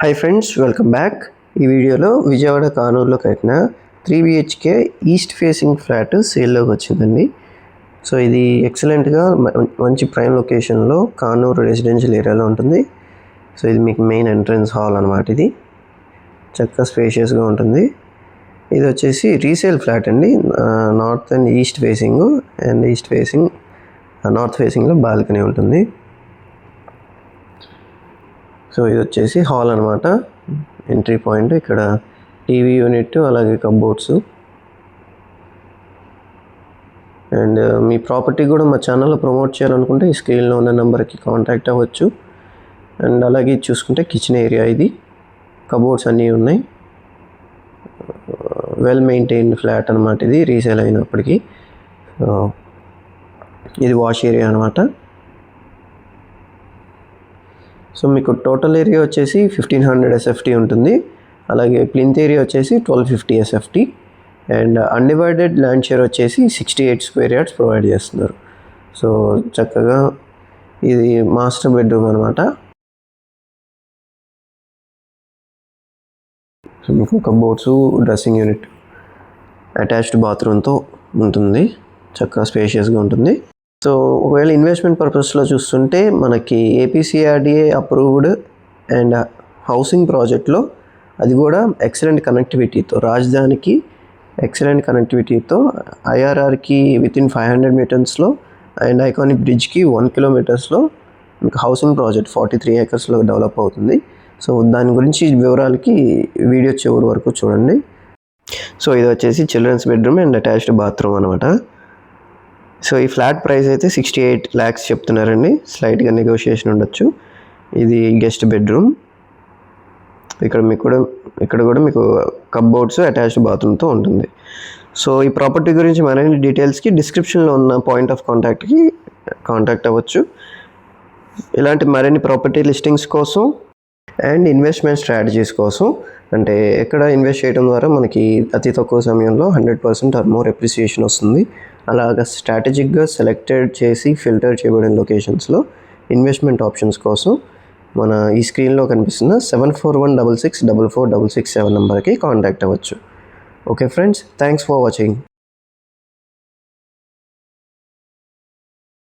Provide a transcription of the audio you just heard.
Hi friends, welcome back. ఈ వీడియోలో విజయవాడ కానూరులో కట్టిన 3 BHK ఈస్ట్ ఫేసింగ్ ఫ్లాట్ సేల్లోకి వచ్చిందండి. సో ఇది ఎక్సలెంట్గా మంచి ప్రైమ్ లొకేషన్లో కానూరు రెసిడెన్షియల్ ఏరియాలో ఉంటుంది. సో ఇది మీకు మెయిన్ ఎంట్రన్స్ హాల్ అనమాట. ఇది చక్కగా స్పేషియస్గా ఉంటుంది. ఇది వచ్చేసి రీసేల్ ఫ్లాట్ అండి. North and east facing north ఫేసింగ్లో బాల్కనీ ఉంటుంది. సో ఇది వచ్చేసి హాల్ అనమాట, ఎంట్రీ పాయింట్. ఇక్కడ టీవీ యూనిట్, అలాగే కబోర్డ్స్. అండ్ మీ ప్రాపర్టీ కూడా మా ఛానల్లో ప్రమోట్ చేయాలనుకుంటే ఈ స్క్రీన్లో ఉన్న నెంబర్కి కాంటాక్ట్ అవ్వచ్చు. అండ్ అలాగే చూసుకుంటే కిచెన్ ఏరియా, ఇది కబోర్డ్స్ అన్నీ ఉన్నాయి. వెల్ మెయింటైన్డ్ ఫ్లాట్ అనమాట. ఇది రీసేల్ అయినప్పటికీ. ఇది వాష్ ఏరియా అనమాట. సో మీకు టోటల్ ఏరియా వచ్చేసి 1500 SFT ఉంటుంది. అలాగే ప్లింత్ ఏరియా వచ్చేసి 1250 SFT. And undivided land share వచ్చేసి 68 స్క్వేర్ యార్డ్స్ ప్రొవైడ్ చేస్తున్నారు. సో చక్కగా ఇది మాస్టర్ బెడ్రూమ్ అనమాట. సో మీకు కబోర్డ్స్, డ్రెస్సింగ్ యూనిట్, అటాచ్డ్ బాత్రూమ్తో ఉంటుంది. చక్కగా స్పేషియస్గా ఉంటుంది. సో ఒకవేళ ఇన్వెస్ట్మెంట్ పర్పస్లో చూస్తుంటే మనకి APCRDA అప్రూవ్డ్ అండ్ హౌసింగ్ ప్రాజెక్ట్లో, అది కూడా ఎక్సలెంట్ కనెక్టివిటీతో, రాజధానికి ఎక్సలెంట్ కనెక్టివిటీతో, IRRకి వితిన్ 500 మీటర్స్లో అండ్ ఐకానిక్ బ్రిడ్జ్కి 1 కిలోమీటర్స్లో మీకు హౌసింగ్ ప్రాజెక్ట్ 43 ఏకర్స్లో డెవలప్ అవుతుంది. సో దాని గురించి వివరాలకి వీడియో చివరి వరకు చూడండి. సో ఇది వచ్చేసి children's bedroom and attached bathroom అనమాట. సో ఈ ఫ్లాట్ ప్రైస్ అయితే 68 lakhs చెప్తున్నారండి. స్లైట్గా నెగోషియేషన్ ఉండొచ్చు. ఇది గెస్ట్ బెడ్రూమ్. ఇక్కడ కూడా మీకు కబోర్డ్స్, అటాచ్డ్ బాత్రూమ్తో ఉంటుంది. సో ఈ ప్రాపర్టీ గురించి మరిన్ని డీటెయిల్స్కి డిస్క్రిప్షన్లో ఉన్న పాయింట్ ఆఫ్ కాంటాక్ట్కి కాంటాక్ట్ అవ్వచ్చు. ఇలాంటి మరిన్ని ప్రాపర్టీ లిస్టింగ్స్ కోసం అండ్ ఇన్వెస్ట్మెంట్ స్ట్రాటజీస్ కోసం, అంటే ఎక్కడ ఇన్వెస్ట్ చేయడం ద్వారా మనకి అతి తక్కువ సమయంలో 100% ఆర్ మోర్ ఎప్రిసియేషన్ వస్తుంది, అలాగా స్ట్రాటజిక్గా సెలెక్టెడ్ చేసి ఫిల్టర్ చేయబడిన లొకేషన్స్లో ఇన్వెస్ట్మెంట్ ఆప్షన్స్ కోసం మన ఈ స్క్రీన్లో కనిపిస్తున్న 7416644667 నెంబర్కి కాంటాక్ట్ అవ్వచ్చు. Okay friends, thanks for watching.